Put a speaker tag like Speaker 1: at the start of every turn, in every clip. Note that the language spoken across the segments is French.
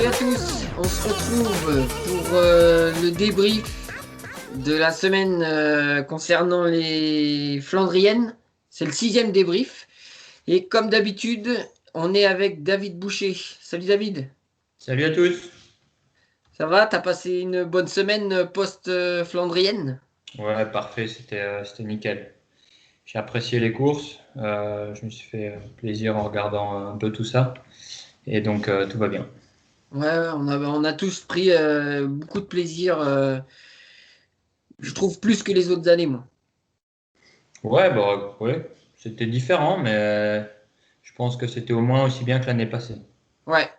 Speaker 1: Salut à tous, on se retrouve pour le débrief de la semaine concernant les Flandriennes. C'est le 6e débrief. Et comme d'habitude, on est avec David Boucher. Salut David.
Speaker 2: Salut à tous.
Speaker 1: Ça va? T'as passé une bonne semaine post-flandrienne?
Speaker 2: Ouais, parfait, c'était nickel. J'ai apprécié les courses, je me suis fait plaisir en regardant un peu tout ça, et donc tout va bien.
Speaker 1: Ouais, on a tous pris beaucoup de plaisir, je trouve plus que les autres années, moi.
Speaker 2: Ouais, bah ouais, c'était différent, mais je pense que c'était au moins aussi bien que l'année passée.
Speaker 1: Ouais.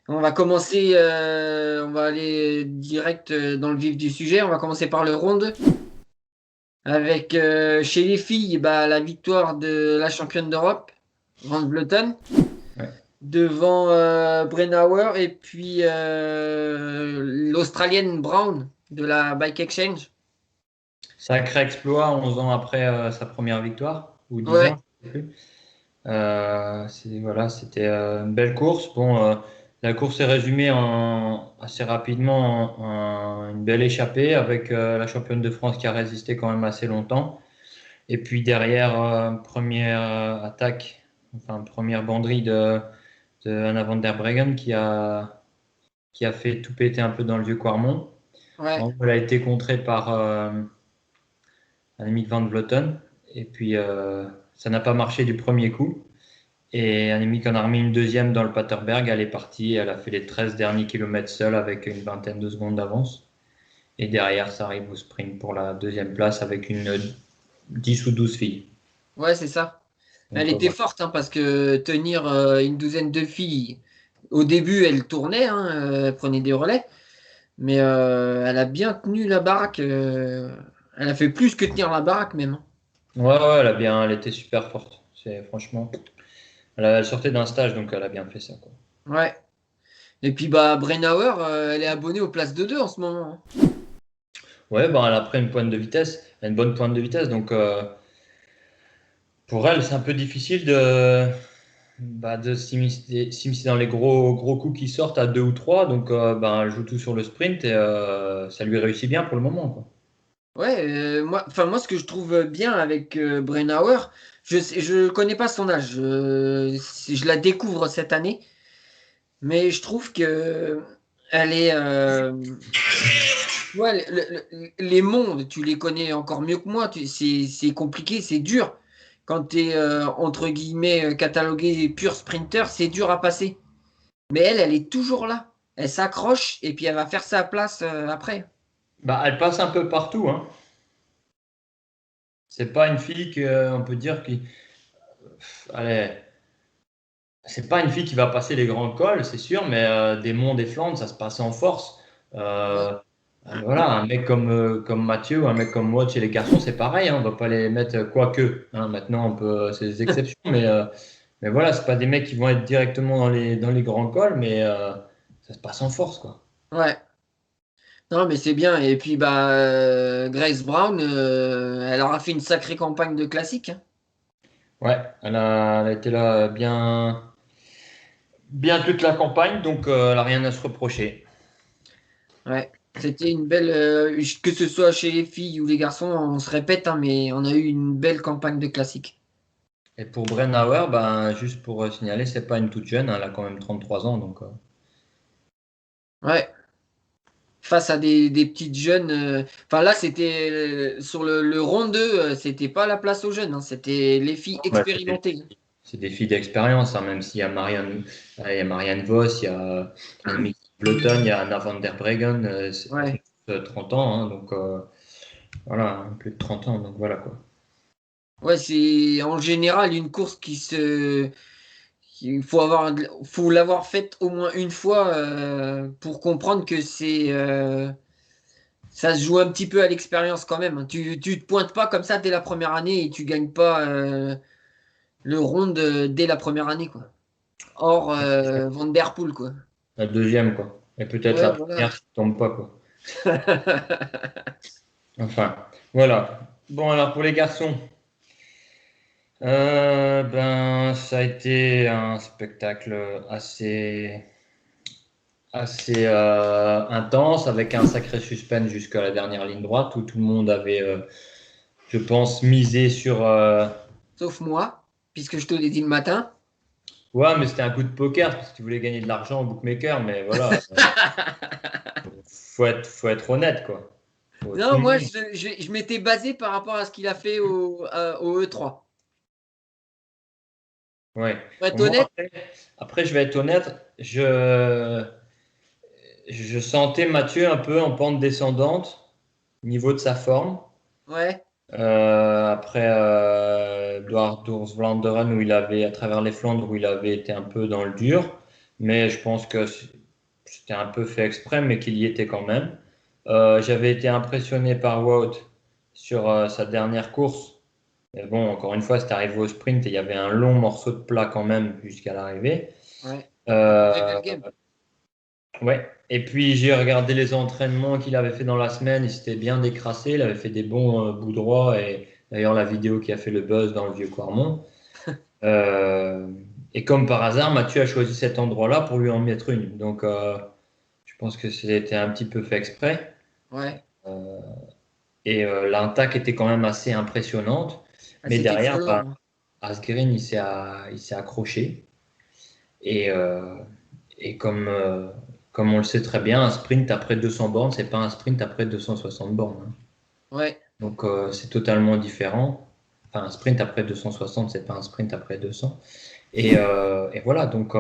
Speaker 1: On va commencer, on va aller direct dans le vif du sujet. On va commencer par le ronde. Avec chez les filles, bah, la victoire de la championne d'Europe, Van Vleuten,
Speaker 2: Ouais.
Speaker 1: devant Brennauer et puis l'Australienne Brown de la Bike Exchange.
Speaker 2: Sacré exploit 11 ans après sa première victoire, ou 10
Speaker 1: Ouais,
Speaker 2: ans, je sais plus. Voilà, c'était une belle course. Bon, la course est résumée assez rapidement en une belle échappée avec la championne de France qui a résisté quand même assez longtemps. Et puis derrière, première attaque, enfin première banderie de Anna van der Breggen qui a fait tout péter un peu dans le vieux Quarmont.
Speaker 1: ouais,
Speaker 2: Bon, elle a été contrée par Annemiek van Vleuten. Et puis ça n'a pas marché du premier coup. Et Annemiek en a remis une deuxième dans le Paterberg. Elle est partie, elle a fait les 13 derniers kilomètres seule avec une vingtaine de secondes d'avance. Et derrière, ça arrive au sprint pour la deuxième place avec une 10 ou 12 filles.
Speaker 1: ouais, c'est ça. Elle
Speaker 2: Donc
Speaker 1: était
Speaker 2: voilà.
Speaker 1: forte hein, parce que tenir une douzaine de filles, au début, elle tournait, hein, elle prenait des relais, mais elle a bien tenu la baraque. Elle a fait plus que tenir la baraque même, hein.
Speaker 2: Ouais, ouais, elle était super forte. C'est franchement, elle sortait d'un stage, donc elle a bien fait ça, quoi.
Speaker 1: Ouais. Et puis bah Brennauer, elle est abonnée aux places de 2 en ce moment, hein.
Speaker 2: Ouais, bah, elle a pris une pointe de vitesse, elle a une bonne pointe de vitesse, donc pour elle, c'est un peu difficile de s'immiscer dans les gros coups qui sortent à deux ou trois, donc bah, elle joue tout sur le sprint et ça lui réussit bien pour le moment, quoi.
Speaker 1: Ouais, moi, ce que je trouve bien avec Brennauer, je connais pas son âge, je la découvre cette année, mais je trouve que elle est, ouais, les mondes, tu les connais encore mieux que moi, c'est compliqué, c'est dur. Quand tu es, entre guillemets, catalogué pur sprinter, c'est dur à passer. Mais elle est toujours là. Elle s'accroche et puis elle va faire sa place après.
Speaker 2: Bah, elle passe un peu partout, hein. C'est pas une fille que on peut dire qui, allez, c'est pas une fille qui va passer les grands cols, c'est sûr, mais des monts, des Flandres, ça se passe en force.
Speaker 1: Ouais.
Speaker 2: Euh, voilà, un mec comme Mathieu ou un mec comme moi chez les garçons, c'est pareil, hein, on va pas les mettre quoique. Hein, maintenant, c'est des exceptions, mais voilà, c'est pas des mecs qui vont être directement dans les grands cols, mais ça se passe en force, quoi.
Speaker 1: Ouais. Non, mais c'est bien. Et puis, bah, Grace Brown, elle aura fait une sacrée campagne de classique, hein.
Speaker 2: Ouais, elle a été là bien toute la campagne, donc elle a rien à se reprocher.
Speaker 1: Ouais. C'était une belle. Que ce soit chez les filles ou les garçons, on se répète, hein, mais on a eu une belle campagne de classique.
Speaker 2: Et pour Brennauer, ben, juste pour signaler, c'est pas une toute jeune, hein, elle a quand même 33 ans, donc.
Speaker 1: Ouais. Face à des petites jeunes. Enfin, là, c'était sur le rond 2, c'était pas la place aux jeunes, hein, c'était les filles
Speaker 2: Bah,
Speaker 1: expérimentées.
Speaker 2: c'est des filles d'expérience, hein, même s'il y a il y a Marianne Vos, il y a Annemiek Vleuten, il y a Anna van der Breggen, c'est
Speaker 1: Ouais.
Speaker 2: 30 ans, hein, donc voilà, hein, plus de 30 ans, donc voilà quoi.
Speaker 1: Ouais, c'est en général une course il faut l'avoir faite au moins une fois pour comprendre que ça se joue un petit peu à l'expérience quand même, hein. Tu te pointes pas comme ça dès la première année et tu gagnes pas le round dès la première année, quoi. Hors Van Der Poel, quoi.
Speaker 2: La deuxième, quoi. Et peut-être
Speaker 1: Ouais,
Speaker 2: la
Speaker 1: voilà.
Speaker 2: première si tu tombes pas, quoi. Enfin, voilà. Bon, alors pour les garçons, ben, ça a été un spectacle assez assez intense, avec un sacré suspense jusqu'à la dernière ligne droite, où tout le monde avait, je pense, misé sur...
Speaker 1: Sauf moi, puisque je te l'ai dit le matin.
Speaker 2: Ouais, mais c'était un coup de poker, parce que tu voulais gagner de l'argent au bookmaker, mais voilà, faut être honnête, quoi. Tout
Speaker 1: Non,
Speaker 2: le
Speaker 1: moi,
Speaker 2: monde...
Speaker 1: je m'étais basé par rapport à ce qu'il a fait au E3.
Speaker 2: Ouais.
Speaker 1: Pour être
Speaker 2: Moi,
Speaker 1: honnête,
Speaker 2: après, je vais être honnête, je sentais Mathieu un peu en pente descendante, au niveau de sa forme.
Speaker 1: ouais,
Speaker 2: Après Dwars Vlaanderen, où il avait, à travers les Flandres, où il avait été un peu dans le dur. Mais je pense que c'était un peu fait exprès, mais qu'il y était quand même. J'avais été impressionné par Wout sur sa dernière course. Mais bon, encore une fois, c'était arrivé au sprint et il y avait un long morceau de plat quand même jusqu'à l'arrivée.
Speaker 1: ouais.
Speaker 2: Euh,
Speaker 1: Rival game.
Speaker 2: Ouais. Et puis j'ai regardé les entraînements qu'il avait fait dans la semaine. Il s'était bien décrassé. Il avait fait des bons bouts droits. Et d'ailleurs, la vidéo qui a fait le buzz dans le vieux Quarmont. Euh, et comme par hasard, Mathieu a choisi cet endroit-là pour lui en mettre une. Donc je pense que c'était un petit peu fait exprès.
Speaker 1: Ouais.
Speaker 2: Euh, et l'attaque était quand même assez impressionnante.
Speaker 1: Ah,
Speaker 2: Mais
Speaker 1: c'était
Speaker 2: derrière,
Speaker 1: affolant,
Speaker 2: bah,
Speaker 1: hein.
Speaker 2: Asgreen, il s'est accroché. Et, euh, et comme on le sait très bien, un sprint après 200 bornes, c'est pas un sprint après 260 bornes, hein.
Speaker 1: Ouais.
Speaker 2: Donc c'est totalement différent. Enfin, un sprint après 260, c'est pas un sprint après 200. Et voilà, donc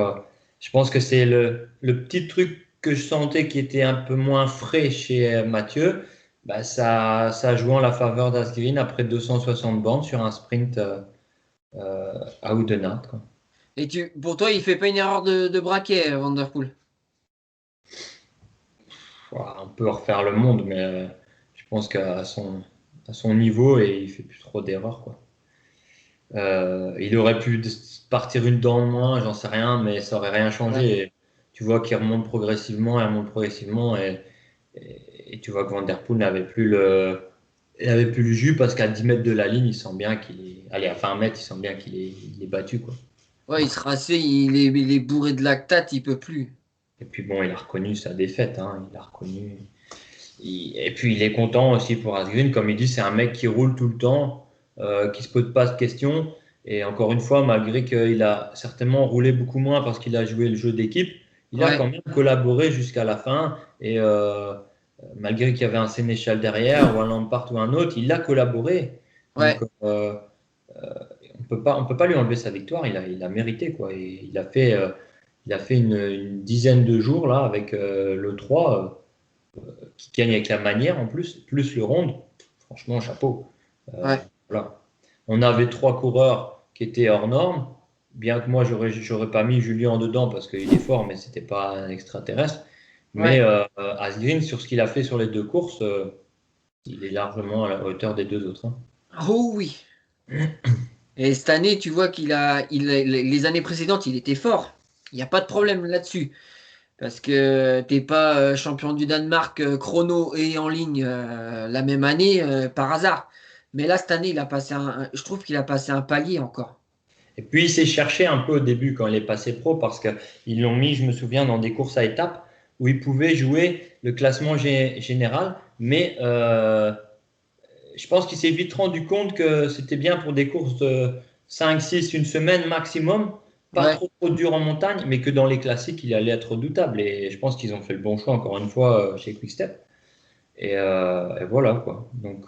Speaker 2: je pense que c'est le petit truc que je sentais qui était un peu moins frais chez Mathieu. Bah, ça a joué en la faveur d'Asgreen après 260 bornes sur un sprint à Oudenaarde, quoi.
Speaker 1: Et pour toi, il fait pas une erreur de braquet, Van Der Poel.
Speaker 2: Voilà, on peut refaire le monde, mais je pense qu'à son niveau, et il fait plus trop d'erreurs, quoi. Il aurait pu partir une dent de moins, j'en sais rien, mais ça aurait rien
Speaker 1: Ouais.
Speaker 2: changé. Et tu vois qu'il remonte progressivement, il remonte progressivement, et tu vois que Van Der Poel n'avait plus le jus parce qu'à 10 mètres de la ligne, il sent bien qu'il est, allez, à 20 mètres, il sent bien qu'il est battu, quoi.
Speaker 1: Ouais, il se rassait, il est bourré de lactate, il peut plus.
Speaker 2: Et puis bon, il a reconnu sa défaite, hein, il a reconnu. Et puis il est content aussi pour Asgreen, comme il dit, c'est un mec qui roule tout le temps, qui se pose pas de questions. Et encore une fois, malgré qu'il a certainement roulé beaucoup moins parce qu'il a joué le jeu d'équipe, il a quand
Speaker 1: Ouais.
Speaker 2: même collaboré jusqu'à la fin. Et malgré qu'il y avait un Sénéchal derrière, ou un Lampard ou un autre, il a collaboré. Donc
Speaker 1: Ouais.
Speaker 2: on peut pas lui enlever sa victoire. Il a mérité, quoi. Et il a fait une dizaine de jours là avec le 3 qui gagne avec la manière en plus le ronde. Franchement, chapeau. Euh,
Speaker 1: Ouais.
Speaker 2: voilà. On avait trois coureurs qui étaient hors normes. Bien que moi, j'aurais pas mis Julien dedans parce qu'il est fort, mais c'était pas un extraterrestre. Mais
Speaker 1: Ouais.
Speaker 2: Asgreen, sur ce qu'il a fait sur les deux courses, il est largement à la hauteur des deux autres, hein.
Speaker 1: Oh oui. Et cette année, tu vois les années précédentes, il était fort. Il n'y a pas de problème là-dessus. Parce que t'es pas champion du Danemark chrono et en ligne la même année par hasard. Mais là, cette année, je trouve qu'il a passé un palier encore.
Speaker 2: Et puis il s'est cherché un peu au début quand il est passé pro parce qu'ils l'ont mis, je me souviens, dans des courses à étapes où il pouvait jouer le classement général, mais je pense qu'il s'est vite rendu compte que c'était bien pour des courses de 5, 6, une semaine maximum, pas
Speaker 1: Ouais.
Speaker 2: trop, trop dur en montagne, mais que dans les classiques, il allait être redoutable. Et je pense qu'ils ont fait le bon choix, encore une fois, chez Quickstep. Et voilà, quoi. Donc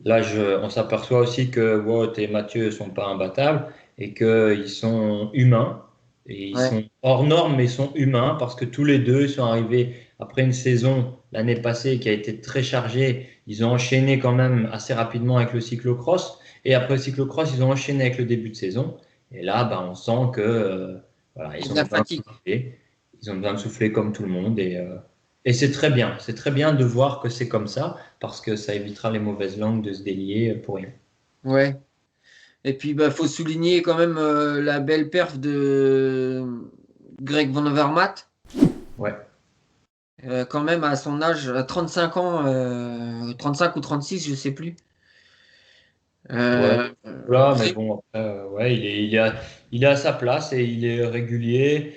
Speaker 2: là, on s'aperçoit aussi que Wout et Mathieu ne sont pas imbattables et qu'ils sont humains. Et ils
Speaker 1: Ouais.
Speaker 2: sont hors normes, mais ils sont humains parce que tous les deux, ils sont arrivés après une saison l'année passée qui a été très chargée. Ils ont enchaîné quand même assez rapidement avec le cyclocross. Et après le cyclocross, ils ont enchaîné avec le début de saison. Et là, ben, on sent que voilà,
Speaker 1: Il y a
Speaker 2: ils
Speaker 1: de
Speaker 2: ont
Speaker 1: la
Speaker 2: besoin de
Speaker 1: fatigue.
Speaker 2: souffler. Ils ont besoin de souffler comme tout le monde. Et c'est très bien. C'est très bien de voir que c'est comme ça parce que ça évitera les mauvaises langues de se délier pour rien.
Speaker 1: Ouais. Et puis, bah, faut souligner quand même la belle perf de Greg Van Avermaet.
Speaker 2: Ouais,
Speaker 1: Quand même, à son âge, à 35 ans, 35 ou 36, je sais plus.
Speaker 2: ouais.
Speaker 1: Euh,
Speaker 2: Là, mais
Speaker 1: Très,
Speaker 2: bon, après, ouais, il est à sa place et il est régulier.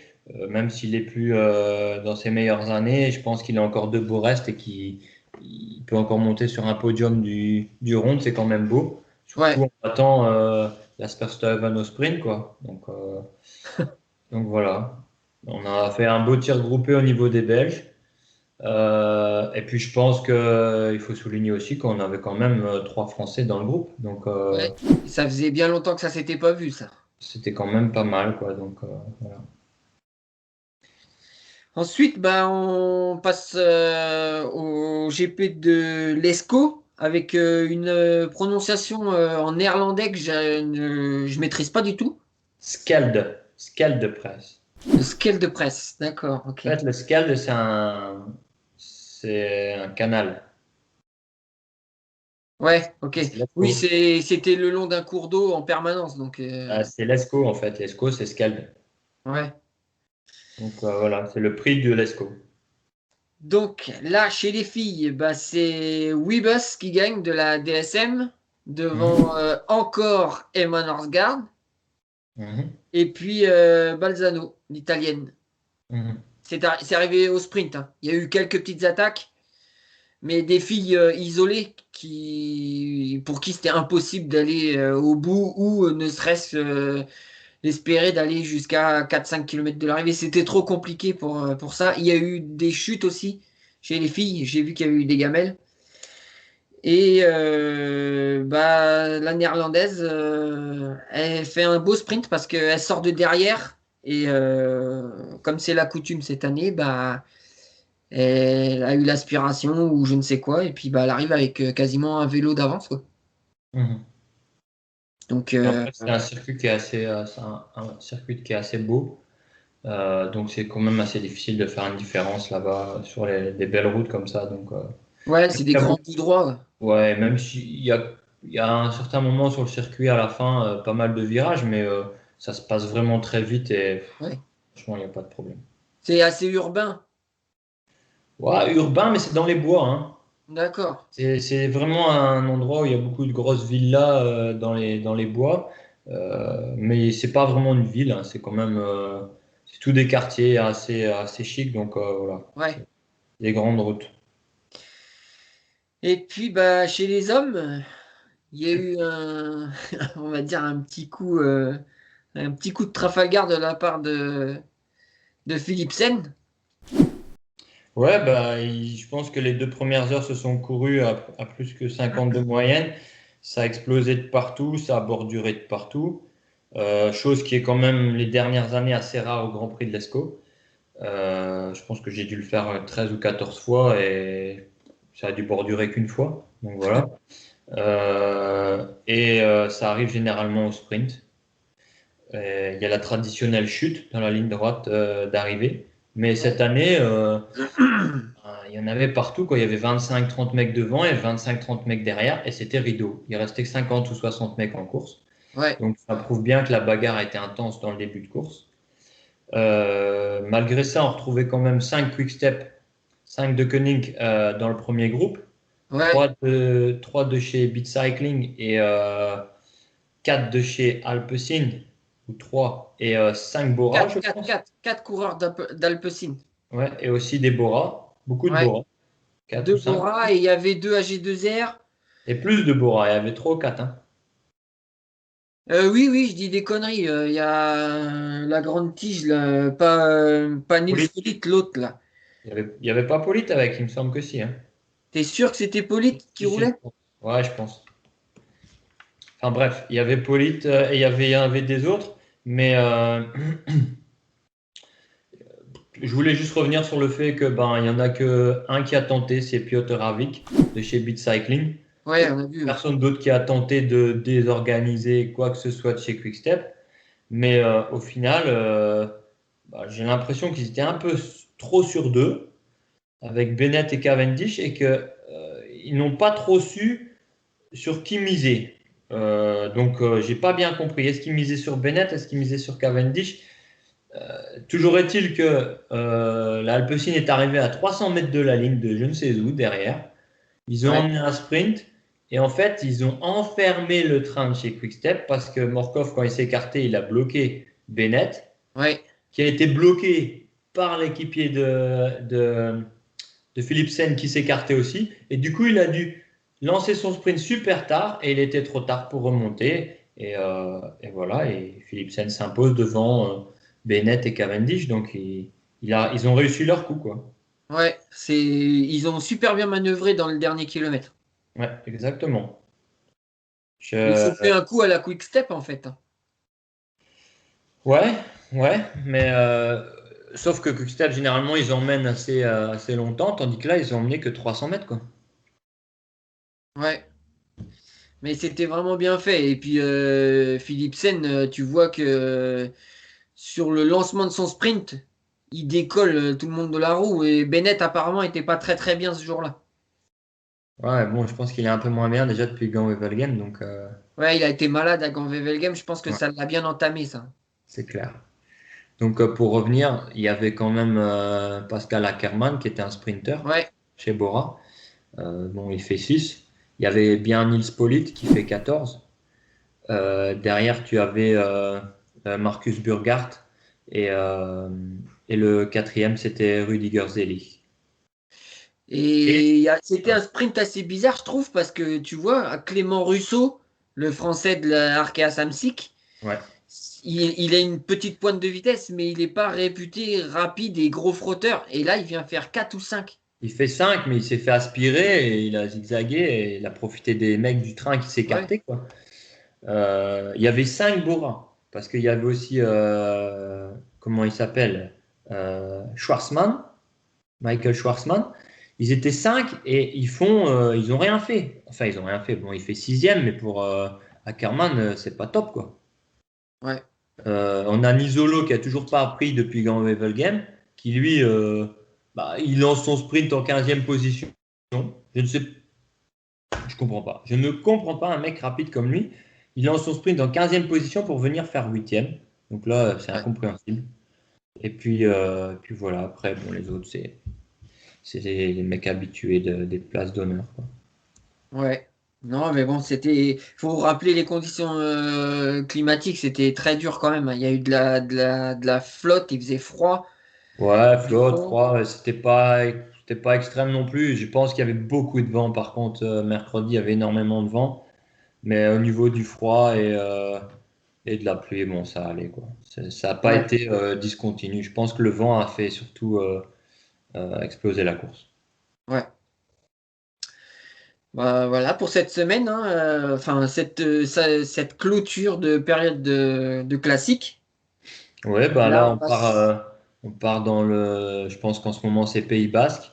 Speaker 2: Même s'il est plus dans ses meilleures années, je pense qu'il a encore de beaux restes et qu'il peut encore monter sur un podium du Ronde, c'est quand même beau. Surtout
Speaker 1: Ouais.
Speaker 2: en battant l'Asperstuyven au sprint, quoi. Donc voilà. On a fait un beau tir groupé au niveau des Belges. Et puis je pense qu'il faut souligner aussi qu'on avait quand même 3 Français dans le groupe. Donc
Speaker 1: Ouais. Ça faisait bien longtemps que ça s'était pas vu, ça.
Speaker 2: c'était quand même pas mal, quoi. Voilà.
Speaker 1: Ensuite, bah, on passe au GP de l'ESCO avec une prononciation en néerlandais que je maîtrise pas du tout.
Speaker 2: Skelde presse.
Speaker 1: Le scale de presse, d'accord, ok.
Speaker 2: En fait, le Skelde, c'est un canal.
Speaker 1: Ouais, ok.
Speaker 2: C'est
Speaker 1: Oui,
Speaker 2: l'Escaut.
Speaker 1: c'était le long d'un cours d'eau en permanence, donc
Speaker 2: C'est l'Escaut, en fait. L'Escaut, c'est Skelde.
Speaker 1: ouais.
Speaker 2: Donc voilà, c'est le prix de l'Escaut.
Speaker 1: Donc là, chez les filles, bah, c'est Webus qui gagne de la DSM
Speaker 2: Mhm.
Speaker 1: devant encore Emma Norsgaard
Speaker 2: Mhm.
Speaker 1: et puis Balzano, l'italienne.
Speaker 2: Mhm.
Speaker 1: C'est arrivé au sprint, hein. Il y a eu quelques petites attaques, mais des filles isolées pour qui c'était impossible d'aller au bout ou ne serait-ce d'espérer d'aller jusqu'à 4-5 km de l'arrivée. C'était trop compliqué pour ça. Il y a eu des chutes aussi chez les filles. J'ai vu qu'il y a eu des gamelles. Et bah, la néerlandaise, elle fait un beau sprint parce qu'elle sort de derrière. Et comme c'est la coutume cette année, bah, elle a eu l'aspiration ou je ne sais quoi. Et puis bah, elle arrive avec quasiment un vélo d'avance, quoi.
Speaker 2: Mhm.
Speaker 1: Donc,
Speaker 2: Et en fait, c'est un circuit qui est un circuit qui est assez beau. Donc c'est quand même assez difficile de faire une différence là-bas sur des belles routes comme ça.
Speaker 1: ouais,
Speaker 2: Même
Speaker 1: c'est des
Speaker 2: s'il y a
Speaker 1: grands
Speaker 2: beaucoup-
Speaker 1: bouts droits, ouais.
Speaker 2: ouais, même s'il y a un certain moment sur le circuit à la fin, pas mal de virages, mais ça se passe vraiment très vite et
Speaker 1: Ouais.
Speaker 2: franchement, il n'y a pas de problème.
Speaker 1: C'est assez urbain.
Speaker 2: Ouais, urbain, mais c'est dans les bois, hein.
Speaker 1: D'accord.
Speaker 2: C'est vraiment un endroit où il y a beaucoup de grosses villas dans les bois, mais c'est pas vraiment une ville, hein. C'est quand même c'est tout des quartiers assez chics, donc voilà,
Speaker 1: Ouais.
Speaker 2: c'est des grandes routes.
Speaker 1: Et puis bah, chez les hommes, il y a eu on va dire un petit coup de Trafalgar de la part de Philipsen.
Speaker 2: Ouais, bah, je pense que les 2 premières heures se sont courues à plus que 50 de moyenne. Ça a explosé de partout, ça a borduré de partout. Chose qui est quand même les dernières années assez rare au Grand Prix de l'Escaut. Je pense que j'ai dû le faire 13 ou 14 fois et ça a dû bordurer qu'une fois. Donc voilà. Ça arrive généralement au sprint. Il y a la traditionnelle chute dans la ligne droite d'arrivée. Mais cette année, il y en avait partout, quoi. Il y avait 25-30 mecs devant et 25-30 mecs derrière, et c'était rideau. Il restait que 50 ou 60 mecs en course.
Speaker 1: Ouais,
Speaker 2: Donc ça prouve bien que la bagarre était intense dans le début de course. Malgré ça, on retrouvait quand même 5 quick-step, 5 de Koenig dans le premier groupe,
Speaker 1: ouais.
Speaker 2: 3 de chez Beat Cycling et 4 de chez Alpecin, ou 3, et 5 Bora,
Speaker 1: Quatre,
Speaker 2: je
Speaker 1: quatre,
Speaker 2: pense.
Speaker 1: quatre, quatre coureurs d'Alpecin.
Speaker 2: Ouais, et aussi des Bora, beaucoup de
Speaker 1: Ouais.
Speaker 2: Bora, 4 ou
Speaker 1: Deux
Speaker 2: 5.
Speaker 1: Bora et il y avait deux AG2R.
Speaker 2: Et plus de Bora, il y avait 3 ou 4, hein.
Speaker 1: Oui, oui, je dis des conneries. Il y a la grande tige, là, pas Nils
Speaker 2: Polite.
Speaker 1: Pollitt, l'autre, là.
Speaker 2: Il y avait pas Polite avec, il me semble que si, hein.
Speaker 1: T'es sûr que c'était Pollitt qui
Speaker 2: Si, si, je
Speaker 1: roulait?
Speaker 2: pense. Ouais, je pense. Enfin bref, il y avait Polite et il y avait des autres, mais je voulais juste revenir sur le fait que ben il y en a que un qui a tenté, c'est Piotr Havik de chez Beat Cycling.
Speaker 1: Ouais, on a vu, ouais.
Speaker 2: Personne d'autre qui a tenté de désorganiser quoi que ce soit de chez Quickstep. Mais au final, bah, j'ai l'impression qu'ils étaient un peu trop sur deux avec Bennett et Cavendish et que ils n'ont pas trop su sur qui miser. J'ai pas bien compris. Est-ce qu'ils misaient sur Bennett? Est-ce qu'ils misaient sur Cavendish? Toujours est-il que la Alpecin est arrivée à 300 mètres de la ligne de je ne sais où derrière. Ils ont
Speaker 1: Ouais,
Speaker 2: emmené un sprint et en fait, ils ont enfermé le train de chez Quickstep parce que Morkov, quand il s'est écarté, il a bloqué Bennett.
Speaker 1: ouais.
Speaker 2: qui a été bloqué par l'équipier de Philipsen qui s'écartait aussi. Et du coup, il a dû lancer son sprint super tard et il était trop tard pour remonter. Et voilà, et Philipsen s'impose devant Bennett et Cavendish. Donc, ils ont réussi leur coup, quoi.
Speaker 1: Ouais, ils ont super bien manœuvré dans le dernier kilomètre.
Speaker 2: Ouais, exactement.
Speaker 1: Ils
Speaker 2: Je-
Speaker 1: ont fait un coup à la quick step en fait.
Speaker 2: Ouais, ouais, mais sauf que Quickstep, généralement, ils emmènent assez longtemps, tandis que là, ils ont emmené que 300 mètres, quoi.
Speaker 1: Ouais, mais c'était vraiment bien fait. Et puis Philipsen, tu vois que sur le lancement de son sprint, il décolle tout le monde de la roue. Et Bennett apparemment était pas très très bien ce jour-là.
Speaker 2: Ouais, bon, je pense qu'il est un peu moins bien déjà depuis Gand-Wevelgem, donc
Speaker 1: Ouais, il a été malade à Gand-Wevelgem. Je pense que
Speaker 2: ouais,
Speaker 1: ça l'a bien entamé ça.
Speaker 2: c'est clair. Donc pour revenir, il y avait quand même Pascal Ackermann qui était un sprinter
Speaker 1: Ouais.
Speaker 2: chez Bora. Bon, il fait 6. Il y avait bien Nils Politt qui fait 14. Derrière, tu avais Marcus Burghardt et le quatrième, c'était Rudiger Zelig. Et
Speaker 1: C'était un sprint assez bizarre, je trouve, parce que tu vois, Clément Russo, le français de la Arkea Samsic,
Speaker 2: ouais,
Speaker 1: il a une petite pointe de vitesse, mais il n'est pas réputé rapide et gros frotteur. Et là, il vient faire 4 ou 5.
Speaker 2: il fait 5, mais il s'est fait aspirer et il a zigzagué et il a profité des mecs du train qui
Speaker 1: Ouais,
Speaker 2: s'écartaient, quoi. Il y avait 5 Bora, parce qu'il y avait aussi, comment il s'appelle, Schwarzman, Michael Schwarzman. Ils étaient 5 et ils ont rien fait. Enfin, ils ont rien fait. Bon, il fait sixième, mais pour Ackermann, c'est pas top, quoi.
Speaker 1: ouais,
Speaker 2: On a Nisolo qui a toujours pas appris depuis Gand-Wevelgem, qui lui, bah, il lance son sprint en 15e position. Je ne sais, je comprends pas. Je ne comprends pas un mec rapide comme lui. Il lance son sprint en 15e position pour venir faire 8e. Donc là, c'est
Speaker 1: ouais,
Speaker 2: incompréhensible. Et puis voilà, après, bon, les autres, c'est les mecs habitués des places d'honneur, quoi.
Speaker 1: ouais. Non, mais bon, faut rappeler les conditions climatiques, c'était très dur quand même, hein. Il y a eu de la flotte, il faisait froid,
Speaker 2: Ouais,
Speaker 1: du
Speaker 2: flotte,
Speaker 1: vent.
Speaker 2: froid, c'était pas extrême non plus. Je pense qu'il y avait beaucoup de vent. Par contre, mercredi, il y avait énormément de vent. Mais au niveau du froid et de la pluie, bon, ça allait, quoi. Ça n'a pas
Speaker 1: Ouais,
Speaker 2: été discontinu. Je pense que le vent a fait surtout exploser la course.
Speaker 1: ouais. Bah, voilà pour cette semaine, hein, enfin cette clôture de période de classique.
Speaker 2: Ouais, bah
Speaker 1: Là,
Speaker 2: là,
Speaker 1: on passe.
Speaker 2: on part dans le. Je pense qu'en ce moment, c'est Pays Basque.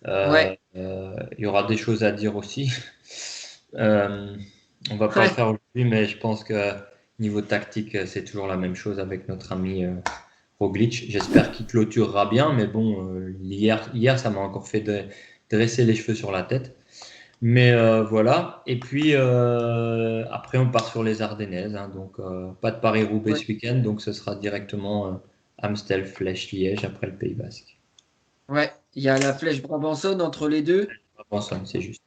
Speaker 1: Ouais,
Speaker 2: Il y aura des choses à dire aussi. Euh, on va pas le
Speaker 1: ouais,
Speaker 2: faire aujourd'hui, mais je pense que niveau tactique, c'est toujours la même chose avec notre ami Roglic. J'espère qu'il clôturera bien, mais bon, hier, ça m'a encore fait dresser les cheveux sur la tête. Mais voilà. Et puis après, on part sur les Ardennaises, hein. Donc pas de Paris-Roubaix
Speaker 1: ouais,
Speaker 2: ce week-end, donc ce sera directement Amstel, Flèche, Liège après le Pays Basque.
Speaker 1: ouais. Il y a la flèche Brabançonne entre les deux
Speaker 2: Bon, c'est juste.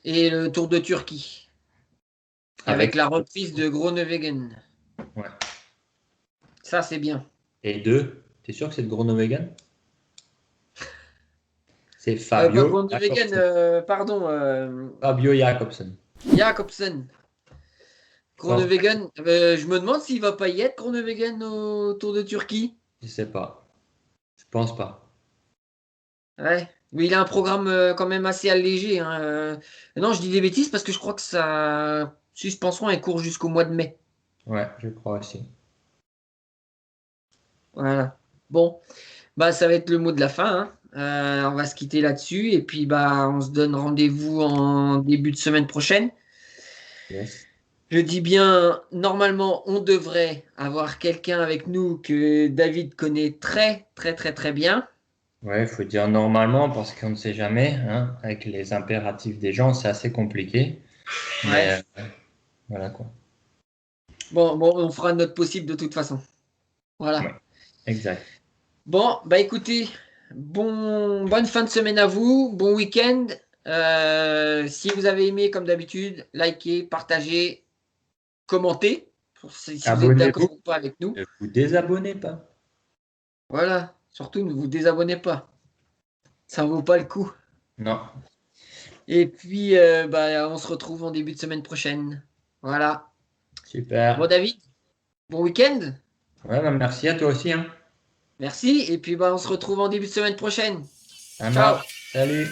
Speaker 1: et le Tour de Turquie avec
Speaker 2: Avec
Speaker 1: la reprise de Groenewegen.
Speaker 2: ouais.
Speaker 1: Ça, c'est bien.
Speaker 2: Et deux, t'es sûr que c'est de Groenewegen? C'est
Speaker 1: Pas
Speaker 2: Fabio
Speaker 1: Groenewegen,
Speaker 2: Jacobsen.
Speaker 1: pardon,
Speaker 2: Fabio Jacobsen.
Speaker 1: Jakobsen.
Speaker 2: Je pense pas.
Speaker 1: Groenewegen, je me demande s'il va pas y être Groenewegen au Tour de Turquie.
Speaker 2: Je sais pas. Je pense pas.
Speaker 1: Ouais, mais il a un programme quand même assez allégé, hein. Non, je dis des bêtises parce que je crois que sa suspension elle court jusqu'au mois de mai.
Speaker 2: Ouais, je crois aussi.
Speaker 1: Voilà. Bon, bah ça va être le mot de la fin, hein. On va se quitter là-dessus et puis bah on se donne rendez-vous en début de semaine prochaine.
Speaker 2: Yes.
Speaker 1: Je dis bien, normalement, on devrait avoir quelqu'un avec nous que David connaît très très très très bien.
Speaker 2: Ouais, il faut dire normalement parce qu'on ne sait jamais, hein, avec les impératifs des gens, c'est assez compliqué.
Speaker 1: Ouais.
Speaker 2: Mais voilà quoi.
Speaker 1: Bon, on fera notre possible de toute façon. Voilà.
Speaker 2: Ouais, exact.
Speaker 1: Bon, bah écoutez, bonne fin de semaine à vous, bon week-end. Si vous avez aimé, comme d'habitude, likez, partagez, commentez, si vous êtes
Speaker 2: Abonnez-vous.
Speaker 1: d'accord ou pas avec nous.
Speaker 2: Ne vous désabonnez pas.
Speaker 1: Voilà. Surtout, ne vous désabonnez pas. Ça ne vaut pas le coup.
Speaker 2: Non.
Speaker 1: Et puis, on se retrouve en début de semaine prochaine. Voilà. Bon,
Speaker 2: Super.
Speaker 1: David, bon week-end.
Speaker 2: Ouais, bah, merci à toi aussi, hein.
Speaker 1: Merci. Et puis, on se retrouve en début de semaine prochaine.
Speaker 2: Ça
Speaker 1: Ciao.
Speaker 2: marche. Salut.